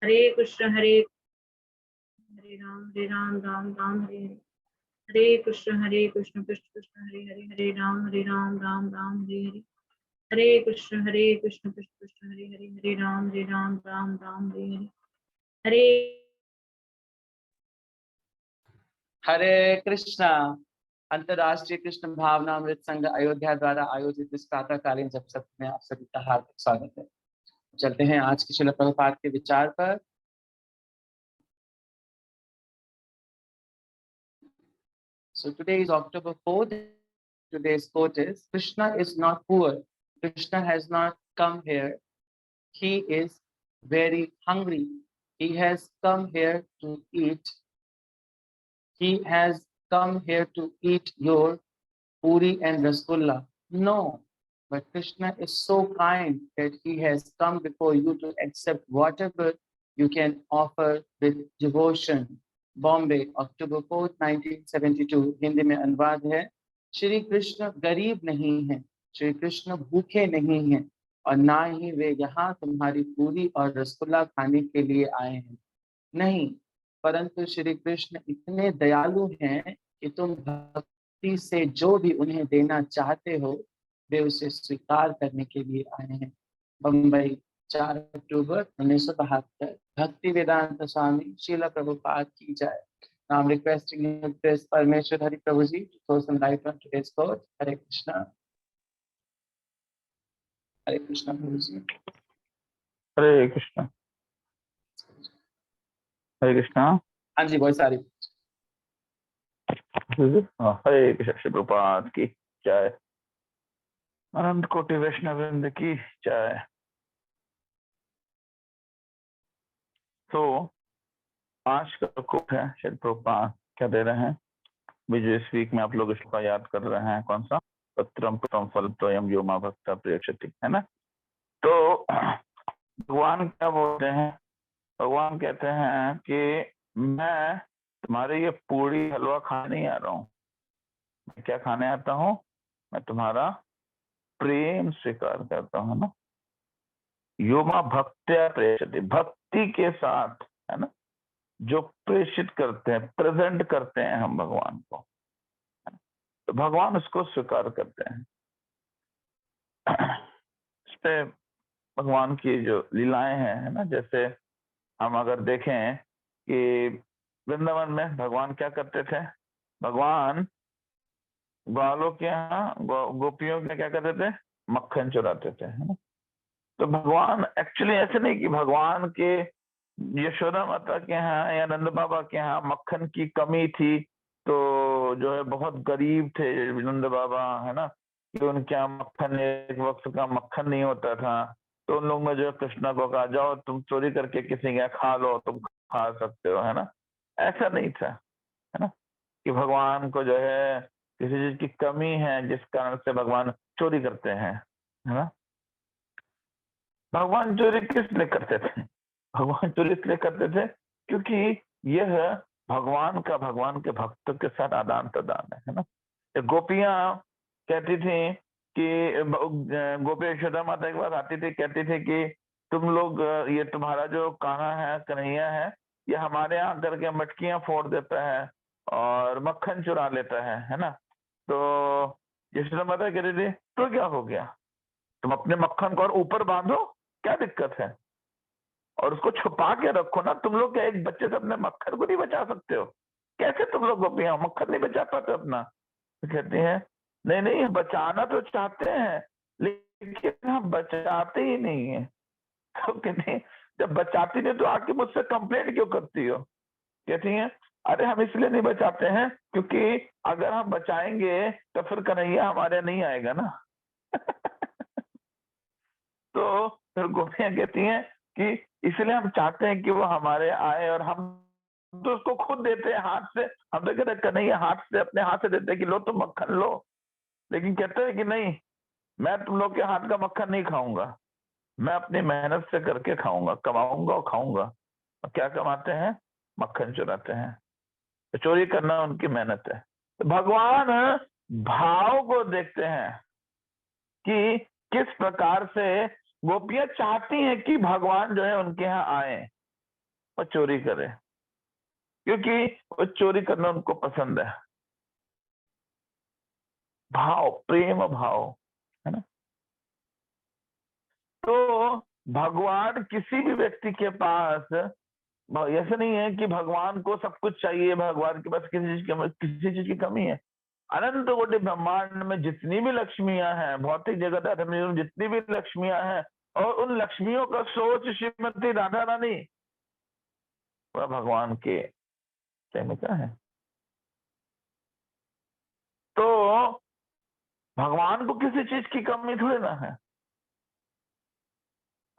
हरे राम राम राम हरे कृष्ण कृष्ण कृष्ण हरे राम राम राम हरे कृष्ण कृष्ण कृष्ण हरे राम राम राम हरे हरे कृष्णा। अंतर्राष्ट्रीय कृष्ण भावनामृत संघ अयोध्या द्वारा आयोजित इस प्रातःकालीन जप सत्र में आप सभी का हार्दिक स्वागत है। चलते हैं आज के श्रील प्रभुपाद के विचार पर। So today is October 4th. Today's quote is, Krishna is not poor. Krishna has not come here. He is very hungry. He has come here to eat. He has come here to eat your puri and rasgulla. No, but Krishna is so kind that he has come before you to accept whatever you can offer with devotion. Bombay अक्टूबर 4, 1972। हिंदी में अनुवाद है, श्री कृष्ण गरीब नहीं है, श्री कृष्ण भूखे नहीं हैं, और ना ही वे यहाँ तुम्हारी पूरी और रसगुल्ला खाने के लिए आए हैं। नहीं, परंतु श्री कृष्ण इतने दयालु हैं कि तुम भक्ति से जो भी उन्हें देना चाहते हो वे उसे स्वीकार करने के लिए आए हैं। बम्बई 4 अक्टूबर 1972। भक्ति वेदांत स्वामी श्रील प्रभुपाद की जय। Now I'm requesting you to press Parmeshwar Hari Prabhuji to throw some light on today's quote. Hare Krishna. Hare Krishna Prabhuji. हरे कृष्णा। हरे कृष्णा। हाँ जी, बहुत सारी। हरे कृष्ण प्रभुपाद की जय। अनंत कोटि वैष्णव वृंद की जय। तो आज का कोट है, श्री प्रभुपाद क्या दे रहे हैं। विजय इस वीक में आप लोग इसका याद कर रहे हैं, कौन सा, पत्रम प्रथम फल तोयम यो मा भक्ता प्रियक्षति, है ना। तो भगवान क्या बोलते हैं, भगवान कहते हैं कि मैं तुम्हारे ये पूरी हलवा खाने नहीं आ रहा हूँ, मैं क्या खाने आता हूँ, मैं तुम्हारा प्रेम स्वीकार करता हूँ ना। योमा भक्त्या प्रेषति, भक्ति के साथ, है ना, जो प्रेषित करते हैं, प्रेजेंट करते हैं हम भगवान को, तो भगवान उसको स्वीकार करते हैं। इस पे भगवान की जो लीलाएं हैं, है ना, जैसे हम अगर देखें कि वृंदावन में भगवान क्या करते थे, भगवान ग्वालों के यहाँ गोपियों के क्या करते थे, मक्खन चुराते थे, है ना। तो भगवान एक्चुअली ऐसे नहीं कि भगवान के यशोदा माता के यहाँ या नंद बाबा के यहाँ मक्खन की कमी थी, तो जो है बहुत गरीब थे नंद बाबा, है ना, कि उनके यहाँ मक्खन, एक वक्त का मक्खन नहीं होता था, तो उन लोग ने जो कृष्णा को कहा, जाओ तुम चोरी करके किसी के यहाँ खा लो, तुम खा सकते हो, है ना। ऐसा नहीं था, है ना, कि भगवान को जो है किसी चीज की कमी है जिस कारण से भगवान चोरी करते हैं, है ना। भगवान चोरी किस लिए करते थे, भगवान चोरी इसलिए करते थे क्योंकि यह भगवान का, भगवान के भक्तों के साथ आदान प्रदान है ना। गोपियां कहती थी कि गोपी यशोदा माता के पास आती थी, कहती थी कि तुम लोग, ये तुम्हारा जो कान्हा है, कन्हैया है, ये हमारे यहाँ करके मटकियां फोड़ देता है और मक्खन चुरा लेता है ना। तो यशोदा माता कहती थी, तो क्या हो गया, तुम अपने मक्खन को और ऊपर बांधो, क्या दिक्कत है, और उसको छुपा के रखो ना। तुम लोग क्या एक बच्चे से अपने मक्खन को नहीं बचा सकते हो, कैसे तुम लोग गोपियां मक्खन नहीं बचा पाते अपना। तो कहती हैं, नहीं नहीं, बचाना तो चाहते हैं लेकिन हम बचाते ही नहीं है। तो कहते हैं, जब बचाती नहीं तो आके मुझसे कंप्लेंट क्यों करती हो। कहती हैं, अरे हम इसलिए नहीं बचाते हैं क्योंकि अगर हम बचाएंगे तो फिर कन्हैया हमारे नहीं आएगा ना। तो फिर गोपियां कहती हैं कि इसलिए हम चाहते हैं कि वो हमारे आए, और हम तो उसको खुद देते हैं हाथ से। हम तो कहते हैं कन्हैया हाथ से, अपने हाथ से देते हैं कि लो तुम मक्खन लो, लेकिन कहते हैं कि नहीं, मैं तुम लोग के हाथ का मक्खन नहीं खाऊंगा, मैं अपनी मेहनत से करके खाऊंगा, कमाऊंगा और खाऊंगा। और क्या कमाते हैं, मक्खन चुराते हैं। तो चोरी करना उनकी मेहनत है। तो भगवान भाव को देखते हैं कि किस प्रकार से गोपियां चाहती हैं कि भगवान जो है उनके यहाँ आए, वो चोरी करे, क्योंकि वो चोरी करना उनको पसंद है। भाव, प्रेम भाव, है ना। तो भगवान किसी भी व्यक्ति के पास, ऐसा नहीं है कि भगवान को सब कुछ चाहिए, भगवान के पास किसी चीज की कमी है। अनंत कोटि ब्रह्मांड में जितनी भी लक्ष्मियां हैं, भौतिक जगत आध्यात्मिक में जितनी भी लक्ष्मियां हैं, और उन लक्ष्मियों का सोच श्रीमती राधा रानी वह भगवान के प्रेमिका है। तो भगवान को किसी चीज की कमी थोड़ी ना है।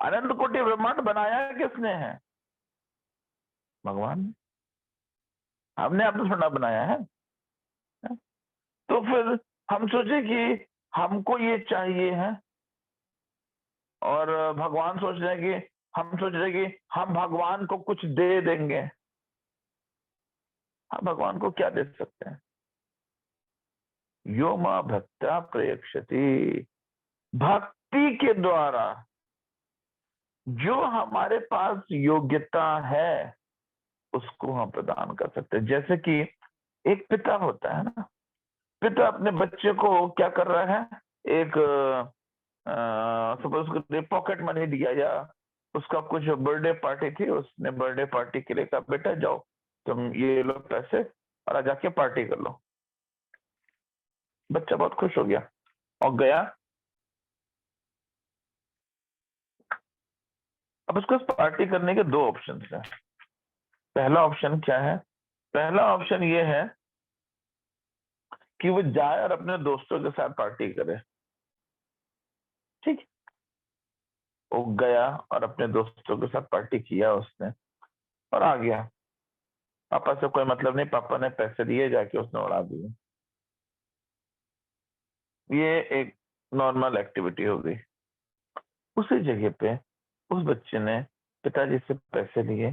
अनंत कोटि ब्रह्मांड बनाया किसने है? भगवान। हमने अपने थोड़ा बनाया है। तो फिर हम सोचे कि हमको ये चाहिए है, और भगवान सोच रहे हैं कि हम सोच रहे हैं कि हम भगवान को कुछ दे देंगे। हम भगवान को क्या दे सकते हैं? यो मां भक्त्या प्रयक्षति, भक्ति के द्वारा जो हमारे पास योग्यता है उसको हम प्रदान कर सकते हैं। जैसे कि एक पिता होता है ना, पिता अपने बच्चे को क्या कर रहा है, एक सपोज उसको पॉकेट मनी दिया, या उसका कुछ बर्थडे पार्टी थी, उसने बर्थडे पार्टी के लिए कहा बेटा जाओ तुम ये लो पैसे और जाके पार्टी कर लो। बच्चा बहुत खुश हो गया और गया। अब उसको पार्टी करने के दो ऑप्शन है। पहला ऑप्शन क्या है? पहला ऑप्शन ये है कि वो जाए और अपने दोस्तों के साथ पार्टी करे। ठीक, वो गया और अपने दोस्तों के साथ पार्टी किया उसने और आ गया। पापा से कोई मतलब नहीं, पापा ने पैसे दिए, जाके उसने उड़ा दिए। ये एक नॉर्मल एक्टिविटी हो गई। उसी जगह पे उस बच्चे ने पिताजी से पैसे लिए,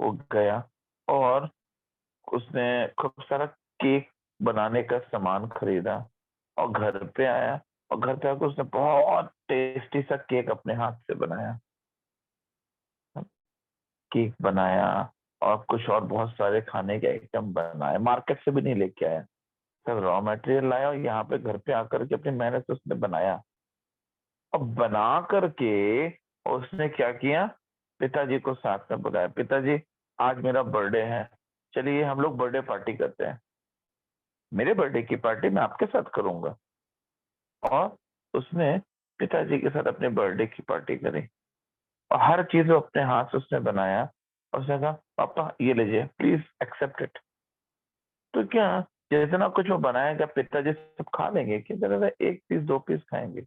वो गया और उसने खूब सारा केक बनाने का सामान खरीदा और घर पे आया, और घर पे आकर उसने बहुत टेस्टी सा केक अपने हाथ से बनाया। केक बनाया और कुछ और बहुत सारे खाने के आइटम बनाए, मार्केट से भी नहीं लेके आया, सब रॉ मटेरियल लाया और यहाँ पे घर पे आकर के अपनी मेहनत से उसने बनाया। अब बना करके उसने क्या किया, पिताजी को साथ में बुलाया, पिताजी आज मेरा बर्थडे है, चलिए हम लोग बर्थडे पार्टी करते हैं। मेरे बर्थडे की पार्टी मैं आपके साथ करूंगा। और उसने पिताजी के साथ अपने बर्थडे की पार्टी करी और हर चीज वो अपने हाथ से उसने बनाया और उसने कहा पापा ये लीजिए प्लीज एक्सेप्ट इट। तो क्या जितना कुछ वो बनाएगा पिताजी सब खा लेंगे? क्या जरा एक पीस दो पीस खाएंगे?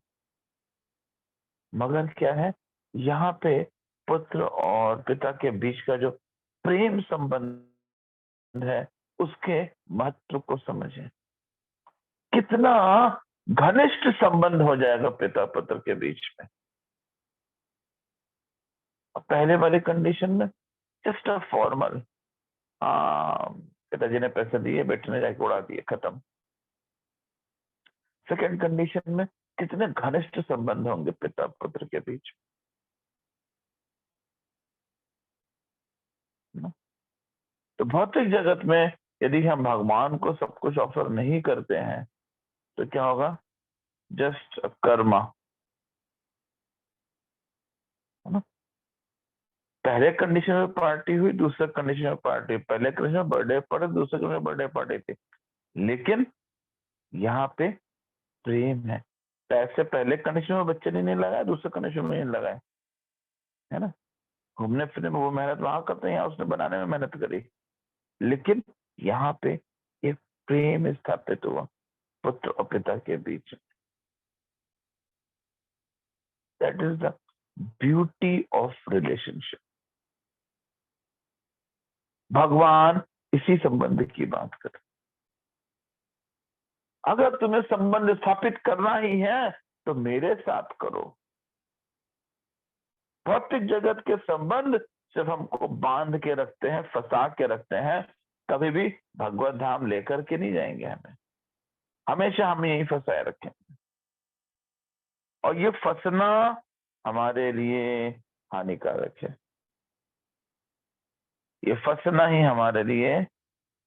मगर क्या है, यहाँ पे पुत्र और पिता के बीच का जो प्रेम संबंध है उसके महत्व को समझें। कितना घनिष्ठ संबंध हो जाएगा पिता पुत्र के बीच में। पहले वाले कंडीशन में जस्ट अ फॉर्मल, पिताजी ने पैसे दिए, बेटे ने जाके उड़ा दिए, खत्म। सेकंड कंडीशन में कितने घनिष्ठ संबंध होंगे पिता पुत्र के बीच में। तो भौतिक जगत में यदि हम भगवान को सब कुछ ऑफर नहीं करते हैं तो क्या होगा? जस्ट कर्मा, है ना। पहले कंडीशन में पार्टी हुई, दूसरे कंडीशन में पार्टी, पहले कंडीशन में बर्थडे पार्टी, दूसरे कंडीशन में बर्थडे पार्टी थी, लेकिन यहाँ पे प्रेम है। पैसे पहले कंडीशन में बच्चे ने नहीं लगाए, दूसरे कंडीशन में नहीं लगाए, है ना। घूमने फिरने में वो मेहनत वहां करते हैं, यहाँ उसने बनाने में मेहनत करी, लेकिन यहाँ पे एक प्रेम स्थापित हुआ पुत्र और पिता के बीच। That is the beauty of relationship. भगवान इसी संबंध की बात कर। अगर तुम्हें संबंध स्थापित करना ही है तो मेरे साथ करो। भौतिक जगत के संबंध सिर्फ हमको बांध के रखते हैं, फंसा के रखते हैं, कभी भी भगवत धाम लेकर के नहीं जाएंगे हमें। हमेशा हमें यही फंसाए रखें, और ये फंसना हमारे लिए हानिकारक है। ये फंसना ही हमारे लिए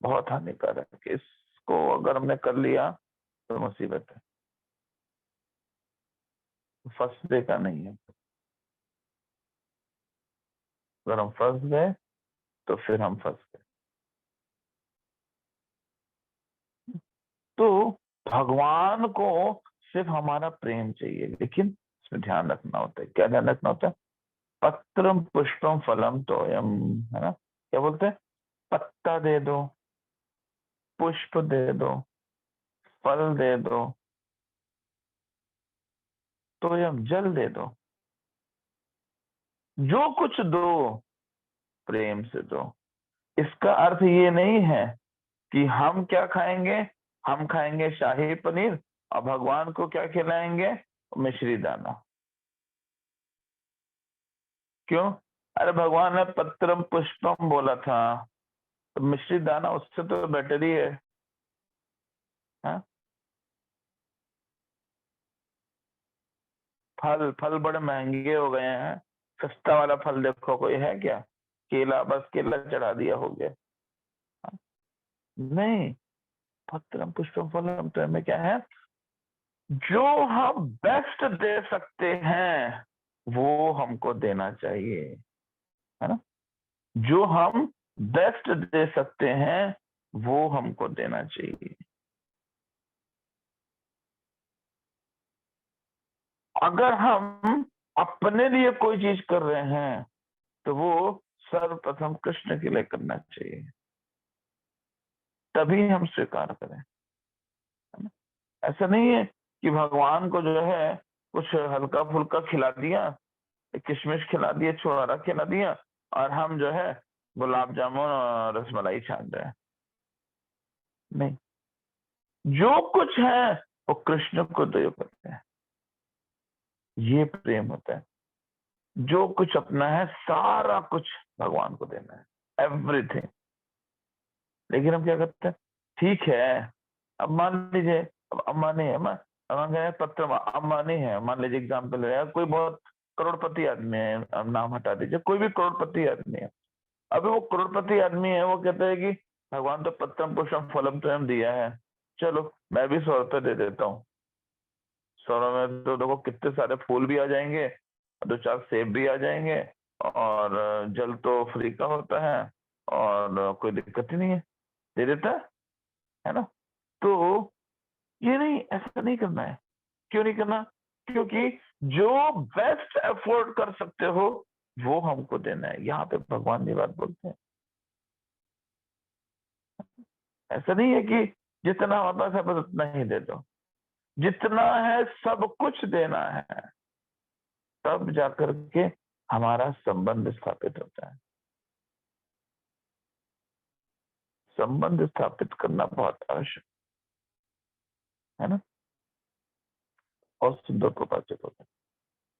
बहुत हानिकारक है। इसको अगर हमने कर लिया तो मुसीबत है, फंसने का नहीं है। अगर हम फंस गए तो फिर हम फंस गए। तो भगवान को सिर्फ हमारा प्रेम चाहिए, लेकिन इसमें ध्यान रखना होता है। क्या ध्यान रखना होता है? पत्रम पुष्पम फलम तोयम, है ना? क्या बोलते हैं? पत्ता दे दो, पुष्प दे दो, फल दे दो, तोयम जल दे दो, जो कुछ दो प्रेम से दो। इसका अर्थ ये नहीं है कि हम क्या खाएंगे, हम खाएंगे शाही पनीर और भगवान को क्या खिलाएंगे? मिश्री दाना। क्यों? अरे भगवान ने पत्रम पुष्पम बोला था, तो मिश्री दाना उससे तो बेटर ही है। हाँ? फल फल बड़े महंगे हो गए हैं, सस्ता वाला फल देखो कोई है क्या? केला, बस केला चढ़ा दिया हो गया। हाँ? नहीं, पत्रम पुष्पम फलम तो हमें क्या है? जो हम बेस्ट दे सकते हैं वो हमको देना चाहिए, है ना? जो हम बेस्ट दे सकते हैं वो हमको देना चाहिए। अगर हम अपने लिए कोई चीज कर रहे हैं तो वो सर्वप्रथम कृष्ण के लिए करना चाहिए, तभी हम स्वीकार करें, है ना? ऐसा नहीं है कि भगवान को जो है कुछ हल्का फुल्का खिला दिया, किशमिश खिला दिया, छुहारा खिला दिया, और हम जो है गुलाब जामुन और रसमलाई छान रहे हैं। नहीं, जो कुछ है वो कृष्ण को दो करते हैं, ये प्रेम होता है। जो कुछ अपना है सारा कुछ भगवान को देना है, एवरीथिंग। लेकिन हम क्या करते हैं? ठीक है, अब मान लीजिए, अब अंबानी है, मान गए पत्र अंबानी है, मान लीजिए एग्जाम्पल है, कोई बहुत करोड़पति आदमी है, अब नाम हटा दीजिए, कोई भी करोड़पति आदमी है। अभी वो करोड़पति आदमी है, वो कहता है कि भगवान तो पत्रम पुष्पम फलम तो हम दिया है, चलो मैं भी 100 रुपये दे देता हूँ। 100 में तो देखो कितने सारे फूल भी आ जाएंगे, 2-4 सेब भी आ जाएंगे, और जल तो फ्री का होता है, और कोई दिक्कत ही नहीं है, दे देता है ना? तो ये नहीं, ऐसा नहीं करना है। क्यों नहीं करना? क्योंकि जो बेस्ट एफोर्ड कर सकते हो वो हमको देना है। यहाँ पे भगवान ये बात बोलते हैं। ऐसा नहीं है कि जितना हमारे पास है बस उतना ही दे दो, जितना है सब कुछ देना है, तब जाकर के हमारा संबंध स्थापित होता है। संबंध स्थापित करना बहुत आवश्यक है ना, और सुंदर प्रकाशित होता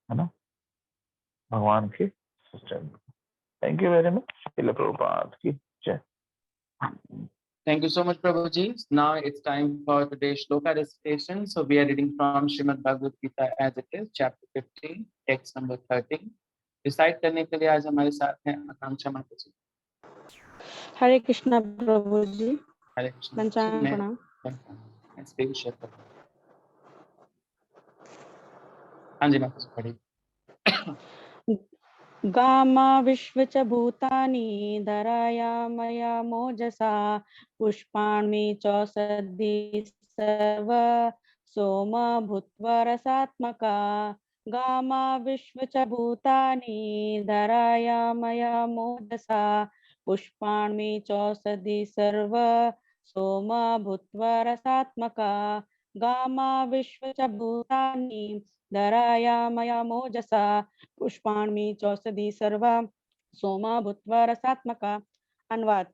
है ना भगवान के system. Thank you very much. Srila Prabhupada की जय। Thank you so much, Prabhuji. Now it's time for today's shloka recitation. So we are reading from Srimad Bhagavad Gita as it is, chapter 15, text number 13. Recite करने के लिए आज हमारे साथ हैं आकांक्षा माता जी। हरे कृष्णा प्रभु जी। हरे कृष्ण। पंचांग प्रणाम। हाँ जी माता जी, पढ़िए। गामा विश्व च भूतानि धराया मया मोजसा पुष्पाणि चौषधि सर्व सोम भूत्वा रसात्मका। गामा विश्व च भूतानि धराया मया मोजसा पुष्पाणि चौषधि सर्व सोम भूत्वा रसात्मका। गामा विश्व च भूतानि धराया मया मोजसा पुष्पाणि चौषधि सर्वा सोमा भूत्वा रसात्मका। अनुवाद।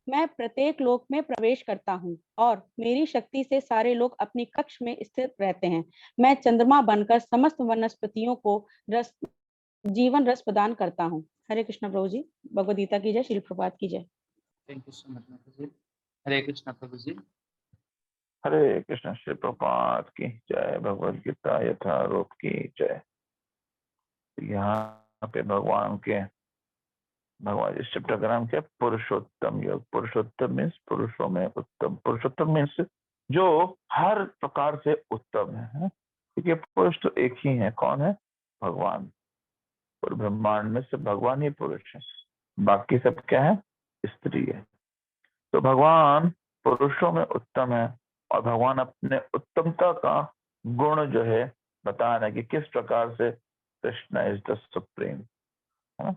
मैं प्रत्येक लोक में प्रवेश करता हूँ और मेरी शक्ति से सारे लोग अपनी कक्ष में स्थित रहते हैं। मैं चंद्रमा बनकर समस्त वनस्पतियों को जीवन रस प्रदान करता हूँ। हरे कृष्ण प्रभु जी। भगवद गीता की जय। श्री प्रभुपाद की जय। थैंक यू सो मच माता जी। हरे कृष्ण प्रभु जी। हरे कृष्ण। श्री प्रभुपाद की जय। भगवद गीता यथारूप की जय। यहाँ पे भगवान के भगवान, इस चैप्टर का नाम क्या है? पुरुषोत्तम योग। पुरुषोत्तम मीन्स पुरुषों में उत्तम। पुरुषोत्तम मीन्स जो हर प्रकार से उत्तम है। क्योंकि पुरुष तो एक ही है, कौन है? भगवान। पूरे ब्रह्मांड में से भगवान ही पुरुष है, बाकी सब क्या है? स्त्री है। तो भगवान पुरुषों में उत्तम है, और भगवान अपने उत्तमता का गुण जो है बता रहे हैं कि किस प्रकार से कृष्ण इज द सुप्रीम, है ना।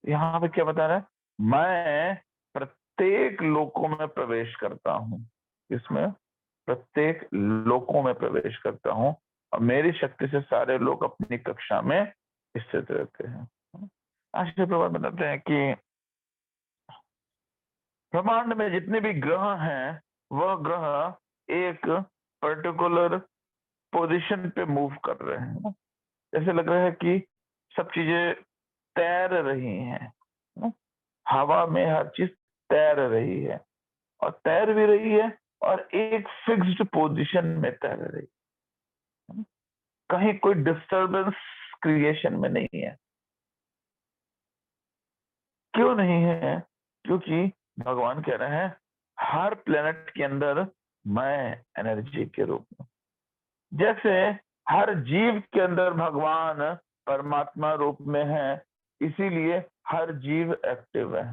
यहाँ पे क्या बता रहा है? मैं प्रत्येक लोकों में प्रवेश करता हूँ। इसमें प्रत्येक लोकों में प्रवेश करता हूँ, और मेरी शक्ति से सारे लोग अपनी कक्षा में स्थित रहते हैं। आचार्य प्रभात बताते हैं कि ब्रह्मांड में जितने भी ग्रह हैं, वह ग्रह एक पर्टिकुलर पोजीशन पे मूव कर रहे हैं। जैसे लग रहा है कि सब चीजें तैर रही हैं, हवा में हर चीज तैर रही है, और तैर भी रही है, और एक फिक्स्ड पोजीशन में तैर रही है। कहीं कोई डिस्टरबेंस क्रिएशन में नहीं है। क्यों नहीं है? क्योंकि भगवान कह रहे हैं हर प्लेनेट के अंदर मैं एनर्जी के रूप में, जैसे हर जीव के अंदर भगवान परमात्मा रूप में है, इसीलिए हर जीव एक्टिव है।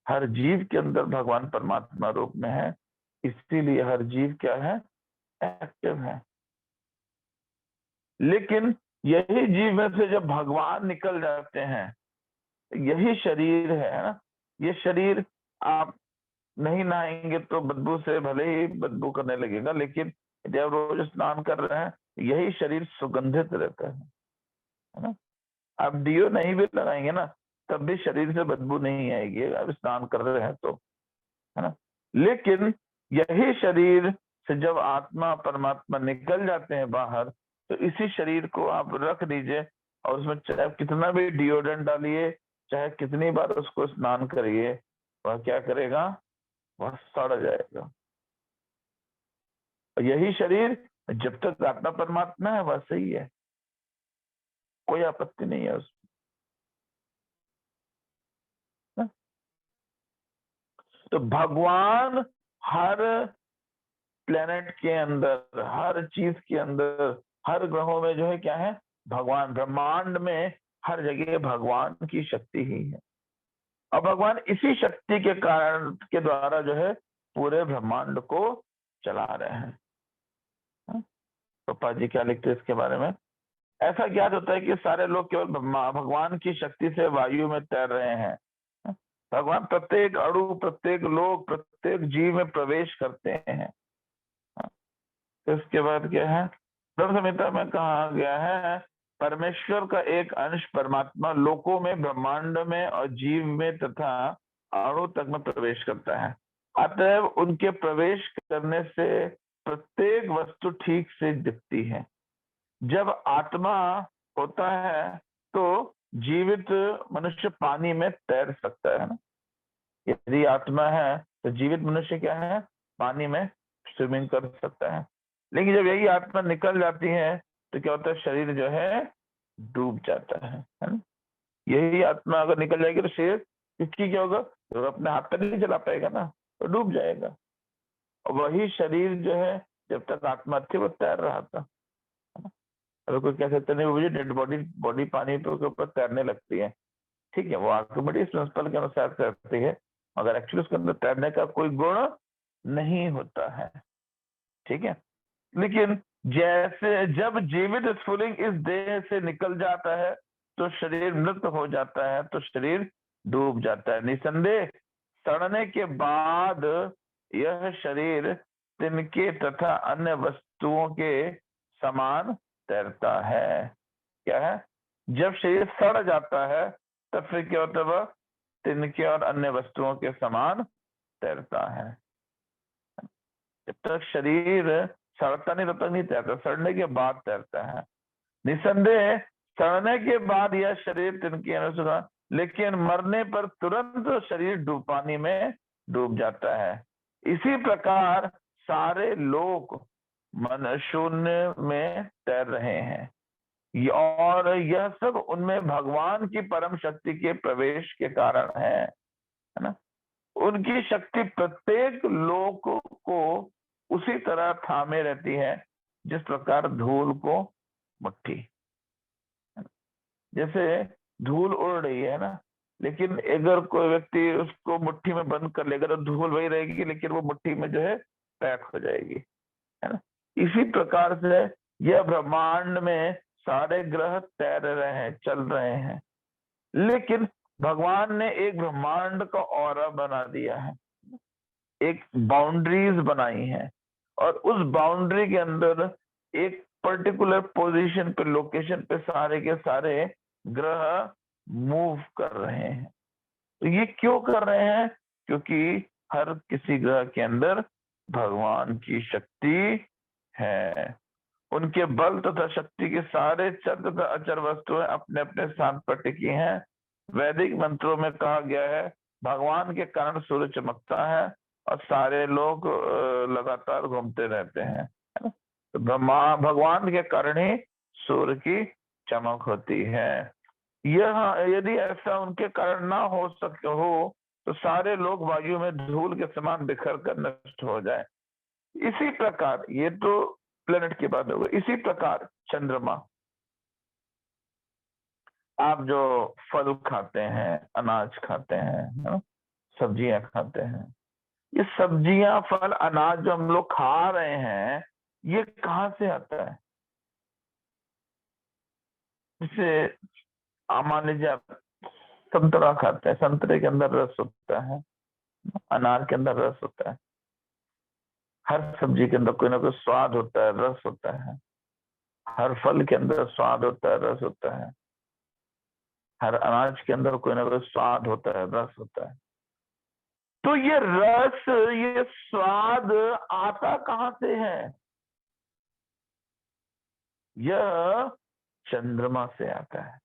हर जीव के अंदर भगवान परमात्मा रूप में है, इसीलिए हर जीव क्या है? एक्टिव है। लेकिन यही जीव में से जब भगवान निकल जाते हैं, यही शरीर है ना, ये शरीर आप नहीं नहाएंगे तो बदबू से भले ही बदबू करने लगेगा, लेकिन जब रोज स्नान कर रहे हैं, यही शरीर सुगंधित रहता है ना। आप डियो नहीं भी लगाएंगे ना, तब भी शरीर से बदबू नहीं आएगी, आप स्नान कर रहे हैं तो, है ना। लेकिन यही शरीर से जब आत्मा परमात्मा निकल जाते हैं बाहर, तो इसी शरीर को आप रख दीजिए, और उसमें चाहे कितना भी डिओड्रेंट डालिए, चाहे कितनी बार उसको स्नान करिए, वह क्या करेगा? वह सड़ जाएगा। और यही शरीर जब तक आत्मा परमात्मा है वह सही है, कोई आपत्ति नहीं है उसमें। तो भगवान हर प्लेनेट के अंदर, हर चीज के अंदर, हर ग्रहों में जो है क्या है? भगवान। ब्रह्मांड में हर जगह भगवान की शक्ति ही है, और भगवान इसी शक्ति के कारण के द्वारा जो है पूरे ब्रह्मांड को चला रहे हैं। पप्पा जी क्या लिखते हैं इसके बारे में? ऐसा ज्ञात होता है कि सारे लोग केवल भगवान की शक्ति से वायु में तैर रहे हैं। भगवान प्रत्येक अणु, प्रत्येक लोक, प्रत्येक जीव में प्रवेश करते हैं। इसके बाद क्या है? ब्रह्म संहिता में कहा गया है परमेश्वर का एक अंश परमात्मा लोकों में, ब्रह्मांड में और जीव में तथा अणु तक में प्रवेश करता है। अतएव उनके प्रवेश करने से प्रत्येक वस्तु ठीक से दिखती है। जब आत्मा होता है तो जीवित मनुष्य पानी में तैर सकता है ना। यदि आत्मा है तो जीवित मनुष्य क्या है? पानी में स्विमिंग कर सकता है। लेकिन जब यही आत्मा निकल जाती है तो क्या होता है? शरीर जो है डूब जाता है ना। यही आत्मा अगर निकल जाएगी तो शरीर, इसकी क्या होगा? तो अपने हाथ पैर नहीं चला पाएगा ना, तो डूब जाएगा। और वही शरीर जो है जब तक आत्मा थी वो तैर रहा था। अगर कोई कह सकते नहीं, मुझे डेड बॉडी पानी के ऊपर तैरने लगती है, ठीक है, वो आर्किमिडीज प्रिंसिपल के अनुसार तैरती है, मगर एक्चुअली उसके अंदर तैरने का कोई गुण नहीं होता है, ठीक है। लेकिन जैसे जब जीवित स्फुलिंग इस देह से निकल जाता है तो शरीर मृत हो जाता है, तो शरीर डूब जाता है। निसंदेह सड़ने के बाद यह शरीर तिनके तथा अन्य वस्तुओं के समान तैरता है। क्या है? जब शरीर सड़ जाता है तब फिर क्या होता है? वह तिनके और अन्य वस्तुओं के समान तैरता है। जब तक शरीर सड़ता नहीं तब तक नहीं तैरता, सड़ने के बाद तैरता है। निसंदेह सड़ने के बाद यह शरीर तिनके अनुसार, लेकिन मरने पर तुरंत शरीर डूब पानी में डूब जाता है। इसी प्रकार सारे लोग मन शून्य में तैर रहे हैं। और यह सब उनमें भगवान की परम शक्ति के प्रवेश के कारण है ना। उनकी शक्ति प्रत्येक लोक को उसी तरह थामे रहती है जिस प्रकार धूल को मुट्ठी। जैसे धूल उड़ रही है ना, लेकिन अगर कोई व्यक्ति उसको मुट्ठी में बंद कर लेगा तो धूल वही रहेगी, लेकिन वो मुट्ठी में जो है पैक हो जाएगी, है ना। इसी प्रकार से यह ब्रह्मांड में सारे ग्रह तैर रहे हैं, चल रहे हैं, लेकिन भगवान ने एक ब्रह्मांड का ऑरा बना दिया है, एक बाउंड्रीज बनाई है, और उस बाउंड्री के अंदर एक पर्टिकुलर पोजीशन पे, लोकेशन पे सारे के सारे ग्रह मूव कर रहे हैं। तो ये क्यों कर रहे हैं? क्योंकि हर किसी ग्रह के अंदर भगवान की शक्ति है। उनके बल तथा शक्ति के सारे चर तथा अचर वस्तुएं अपने अपने स्थान पर टिकी हैं। वैदिक मंत्रों में कहा गया है, भगवान के कारण सूर्य चमकता है और सारे लोग लगातार घूमते रहते हैं, है ना। तो भगवान के कारण ही सूर्य की चमक होती है। यह यदि ऐसा उनके कारण ना हो सके हो तो सारे लोग वायु में धूल के समान बिखर कर नष्ट हो जाए। इसी प्रकार, ये तो प्लेनेट की बात होगी, इसी प्रकार चंद्रमा, आप जो फल खाते हैं, अनाज खाते हैं, सब्जियां खाते हैं, ये सब्जियां, फल, अनाज जो हम लोग खा रहे हैं, ये कहाँ से आता है? जैसे मान लीजिए आप संतरा खाते हैं, संतरे के अंदर रस होता है, अनार के अंदर रस होता है, हर सब्जी के अंदर कोई ना कोई स्वाद होता है, रस होता है, हर फल के अंदर स्वाद होता है, रस होता है, हर अनाज के अंदर कोई ना कोई स्वाद होता है, रस होता है। तो ये रस, ये स्वाद आता कहां से है? यह चंद्रमा से आता है।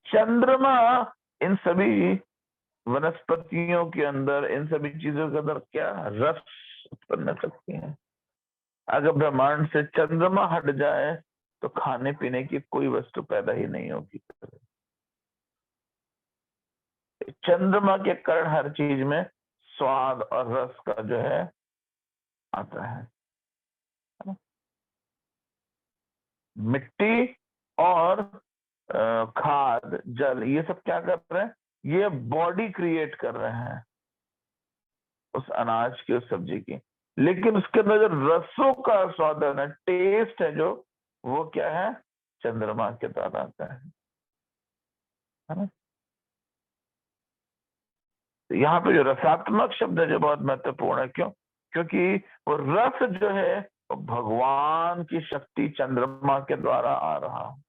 चंद्रमा इन सभी वनस्पतियों के अंदर, इन सभी चीजों के अंदर क्या रस उत्पन्न करती है। अगर ब्रह्मांड से चंद्रमा हट जाए तो खाने पीने की कोई वस्तु पैदा ही नहीं होगी। चंद्रमा के कारण हर चीज में स्वाद और रस का जो है आता है ना? मिट्टी और खाद, जल, ये सब क्या कर रहे हैं? ये बॉडी क्रिएट कर रहे हैं उस अनाज की, उस सब्जी की, लेकिन उसके अंदर जो रसों का स्वाद है, टेस्ट है, जो वो क्या है? चंद्रमा के द्वारा आता है ना। तो यहाँ पे जो रसात्मक शब्द है जो बहुत महत्वपूर्ण है। क्यों? क्योंकि वो रस जो है वो भगवान की शक्ति चंद्रमा के द्वारा आ रहा है।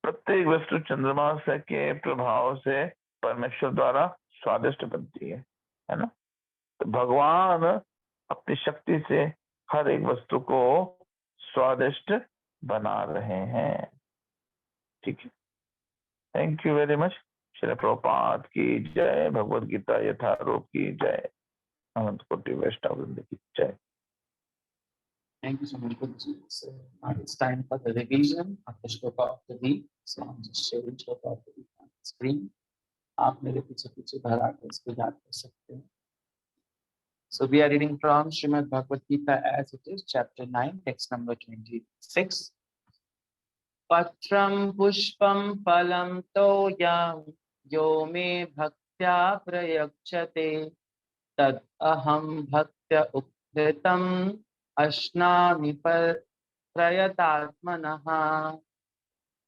प्रत्येक वस्तु चंद्रमा से के प्रभाव से परमेश्वर द्वारा स्वादिष्ट बनती है ना। तो भगवान अपनी शक्ति से हर एक वस्तु को स्वादिष्ट बना रहे हैं। ठीक है, thank you very much. Shri Prabhupada की जय, भगवद गीता यथारूप की जय, अनंत कोटि वैष्णव वृंद की जय। Thank you so much, Guruji. So now it's time for the revision of the shloka of the week. So I'm just sharing shloka of the week on the screen. आप मेरे पीछे पीछे घर आकर इसको याद कर सकते हैं। So we are reading from Srimad Bhagavad Gita as it is, chapter 9, text number 26. Patram pushpam phalam toyam yo me bhaktya prayakshate tad aham bhaktya ukritam ashnami prayatatmanaha.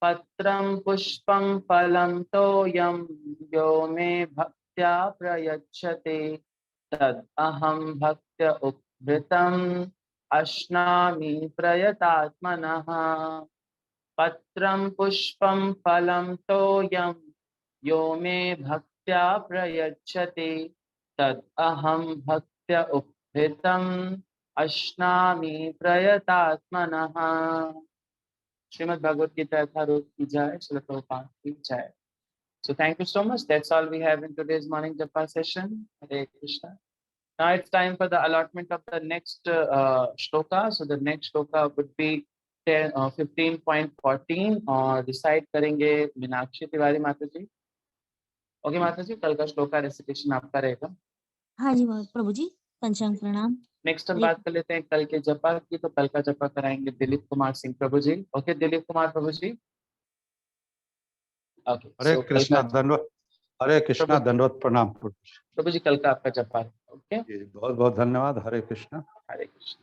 Patram pushpam phalam toyam yo me bhaktya prayakshate tad aham bhaktya ukritam ashnami prayatatmanaha. Patram pushpam phalam toyam yo me bhaktya prayachate tad aham bhaktya ukritam ashnami prayatatmanaha. Srimad Bhagavad Gita yatharut ki jai, Srila Prabhupada ki jai. So thank you so much. That's all we have in today's morning japa session. Hare Krishna. Now it's time for the allotment of the next shloka. So the next shloka would be 15.14 और decide करेंगे मीनाक्षी तिवारी माता जी। Okay माता जी, कल का shloka recitation आपका रहेगा। हाँ जी प्रभु जी, पंचांग प्रणाम। नेक्स्ट हम हरे बात कर लेते हैं कल के जपा की, तो कल का जपा कराएंगे दिलीप कुमार सिंह प्रभु जी। ओके दिलीप कुमार प्रभु जी। ओके हरे कृष्णा दंडवत, हरे कृष्णा प्रभु- दंडवत प्रणाम। प्रभु जी कल का आपका जपा है। ओके बहुत बहुत धन्यवाद। Hare Krishna. Hare Krishna.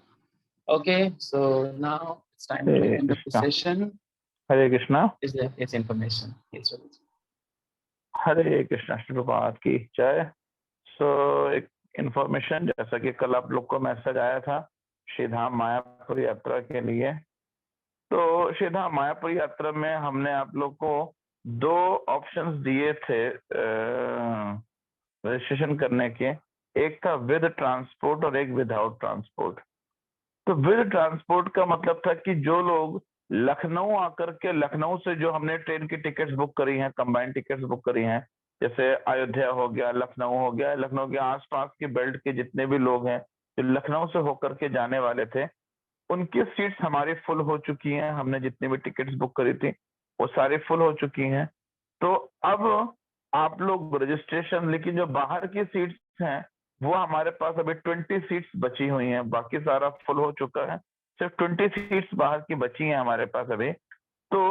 Okay so now it's time to Hare and the Krishna. Session. Hare Krishna. Is it's information. Yes Prabhu ji. Hare Krishna. Shri Prabhat की जय। सो एक इंफॉर्मेशन, जैसा कि कल आप लोग को मैसेज आया था श्रीधाम मायापुर यात्रा के लिए, तो श्रीधाम मायापुर यात्रा में हमने आप लोग को 2 ऑप्शंस दिए थे रजिस्ट्रेशन करने के। एक था विद ट्रांसपोर्ट और एक विदाउट ट्रांसपोर्ट। तो विद ट्रांसपोर्ट का मतलब था कि जो लोग लखनऊ आकर के, लखनऊ से जो हमने ट्रेन की टिकट्स बुक करी हैं, कंबाइंड टिकट्स बुक करी हैं, जैसे अयोध्या हो गया, लखनऊ हो गया, लखनऊ के आसपास के बेल्ट के जितने भी लोग हैं जो लखनऊ से होकर के जाने वाले थे, उनकी सीट्स हमारी फुल हो चुकी हैं। हमने जितनी भी टिकट्स बुक करी थी वो सारी फुल हो चुकी हैं। तो अब आप लोग रजिस्ट्रेशन, लेकिन जो बाहर की सीट्स हैं वो हमारे पास अभी 20 सीट्स बची हुई हैं, बाकी सारा फुल हो चुका है। सिर्फ 20 सीट्स बाहर की बची हैं हमारे पास अभी। तो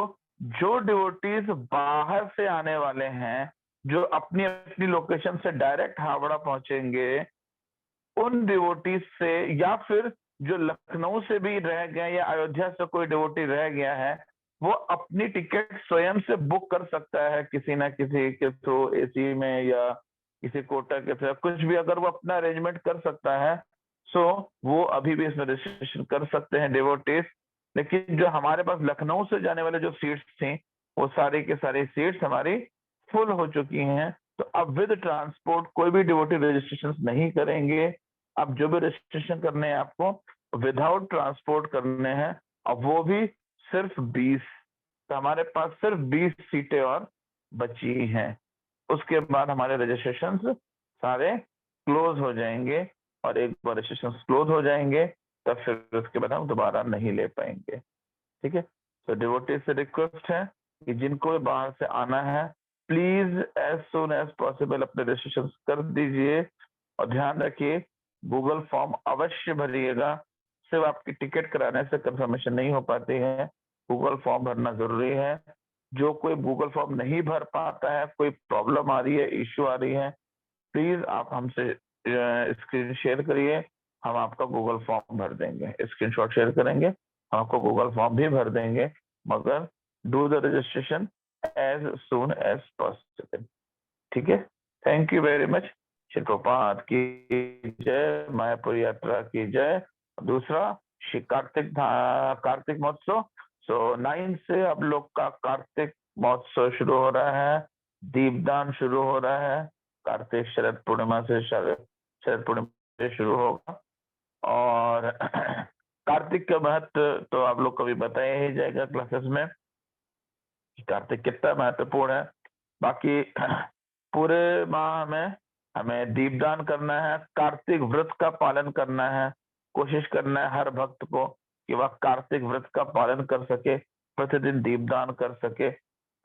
जो डिवोटीज बाहर से आने वाले हैं, जो अपनी अपनी लोकेशन से डायरेक्ट हावड़ा पहुंचेंगे, उन डिवोटीज से, या फिर जो लखनऊ से भी रह गए या अयोध्या से कोई डिवोटी रह गया है, वो अपनी टिकट स्वयं से बुक कर सकता है किसी ना किसी के थ्रू, एसी में या किसी कोटा के थ्रू, कुछ भी अगर वो अपना अरेंजमेंट कर सकता है, सो वो अभी भी इसमें रजिस्ट्रेशन कर सकते हैं डिवोटीज। लेकिन जो हमारे पास लखनऊ से जाने वाले जो सीट्स थी, वो सारी की सारी सीट्स हमारी फुल हो चुकी हैं। तो अब विद ट्रांसपोर्ट कोई भी डिवोटी रजिस्ट्रेशन नहीं करेंगे। अब जो भी रजिस्ट्रेशन करने हैं आपको विदाउट ट्रांसपोर्ट करने हैं, अब वो भी सिर्फ 20। तो हमारे पास सिर्फ 20 सीटें और बची हैं। उसके बाद हमारे रजिस्ट्रेशन सारे क्लोज हो जाएंगे, और एक बार रजिस्ट्रेशन क्लोज हो जाएंगे तब फिर उसके बाद हम दोबारा नहीं ले पाएंगे। ठीक है। तो डिवोटी से रिक्वेस्ट है कि जिनको भी बाहर से आना है, please as soon as possible अपने रजिस्ट्रेशन कर दीजिए। और ध्यान रखिए गूगल फॉर्म अवश्य भरिएगा। सिर्फ आपकी टिकट कराने से कंफर्मेशन नहीं हो पाती है, गूगल फॉर्म भरना जरूरी है। जो कोई गूगल फॉर्म नहीं भर पाता है, कोई प्रॉब्लम आ रही है, इश्यू आ रही है, प्लीज आप हमसे स्क्रीन शेयर करिए, हम आपका गूगल फॉर्म भर देंगे। स्क्रीनशॉट शेयर करेंगे, हम आपको गूगल फॉर्म भी भर देंगे, मगर do the registration as soon as possible. ठीक है। Thank you very much. Shri Prabhupada की जय, मायापुर यात्रा की जय। दूसरा श्री कार्तिक महोत्सव। सो 9 से अब लोग का कार्तिक महोत्सव शुरू हो रहा है, दीपदान शुरू हो रहा है। कार्तिक शरद पूर्णिमा से शरद पूर्णिमा से शुरू होगा। और कार्तिक का महत्व तो आप लोग को भी बताया ही जाएगा क्लासेस में, कार्तिक कितना महत्वपूर्ण है। बाकी पूरे माह में हमें दीपदान करना है, कार्तिक व्रत का पालन करना है। कोशिश करना है हर भक्त को कि वह कार्तिक व्रत का पालन कर सके, प्रतिदिन दीपदान कर सके।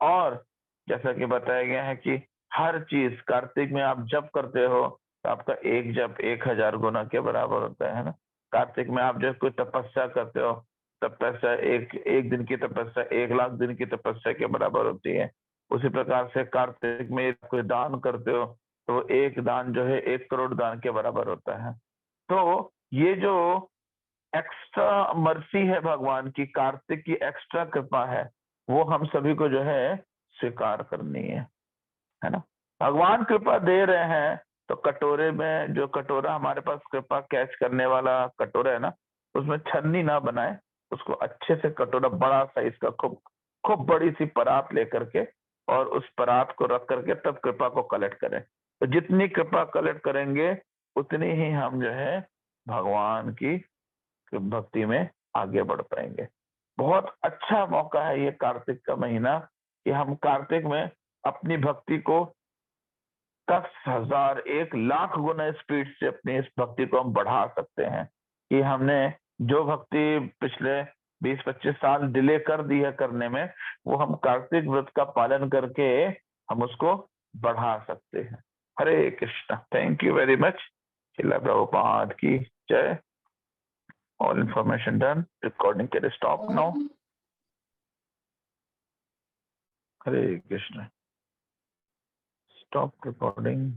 और जैसा कि बताया गया है कि हर चीज कार्तिक में आप जप करते हो तो आपका एक जप 1000 गुना के बराबर होता है ना। कार्तिक में आप जब कोई तपस्या करते हो, तपस्या एक दिन की तपस्या 1 लाख दिन की तपस्या के बराबर होती है। उसी प्रकार से कार्तिक में कोई दान करते हो तो एक दान जो है 1 करोड़ दान के बराबर होता है। तो ये जो एक्स्ट्रा मर्सी है भगवान की, कार्तिक की एक्स्ट्रा कृपा है, वो हम सभी को जो है स्वीकार करनी है ना। भगवान कृपा दे रहे हैं तो कटोरे में, जो कटोरा हमारे पास कृपा कैच करने वाला कटोरा है ना, उसमें छन्नी ना बनाए, उसको अच्छे से कटोरा बड़ा साइज का खूब बड़ी सी परात लेकर के, और उस परात को रख करके तब कृपा को कलेक्ट करें। तो जितनी कृपा कलेक्ट करेंगे उतनी ही हम जो है भगवान की भक्ति में आगे बढ़ पाएंगे। बहुत अच्छा मौका है ये कार्तिक का महीना कि हम कार्तिक में अपनी भक्ति को 10,000 1,00,000 गुना स्पीड से अपनी इस भक्ति को हम बढ़ा सकते हैं कि हमने जो भक्ति पिछले 20-25 साल डिले कर दी है करने में, वो हम कार्तिक व्रत का पालन करके हम उसको बढ़ा सकते हैं। Hare Krishna. Thank you very much. Srila Prabhupada की जय। All information done. रिकॉर्डिंग के stop now. Hare Krishna. Stop recording.